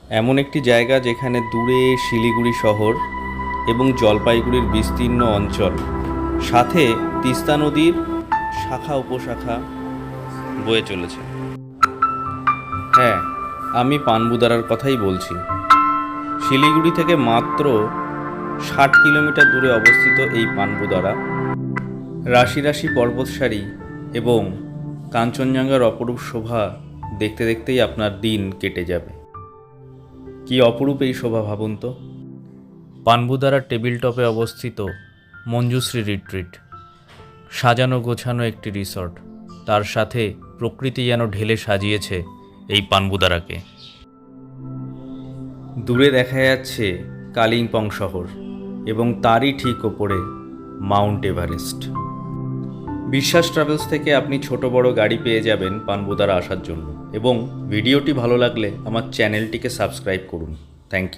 এমন একটি জায়গা যেখানে দূরে শিলিগুড়ি শহর এবং জলপাইগুড়ির বিস্তীর্ণ অঞ্চল, সাথে তিস্তা নদীর শাখা উপশাখা বয়ে চলেছে। হ্যাঁ, আমি পানবুদারার কথাই বলছি। শিলিগুড়ি থেকে মাত্র 60 কিলোমিটার দূরে অবস্থিত এই পানবুদারা রাশি রাশি পর্বতসারি এবং কাঞ্চনজঙ্ঘার অপরূপ শোভা দেখতে দেখতেই আপনার দিন কেটে যাবে। কি অপরূপ এই শোভা ভাবুন তো। পানবুদারার টেবিল টপে অবস্থিত মঞ্জুশ্রী রিট্রিট, সাজানো গোছানো একটি রিসর্ট, তার সাথে প্রকৃতি যেন ঢেলে সাজিয়েছে এই পানবুদারাকে। দূরে দেখা যাচ্ছে কালিম্পং শহর এবং তারই ঠিক ওপরে মাউন্ট এভারেস্ট। বিশ্বাস ট্রাভেলস থেকে আপনি ছোট বড় গাড়ি পেয়ে যাবেন পানবুদারা আসার জন্য। এবং ভিডিওটি ভালো লাগলে আমার চ্যানেলটিকে সাবস্ক্রাইব করুন। Thank you.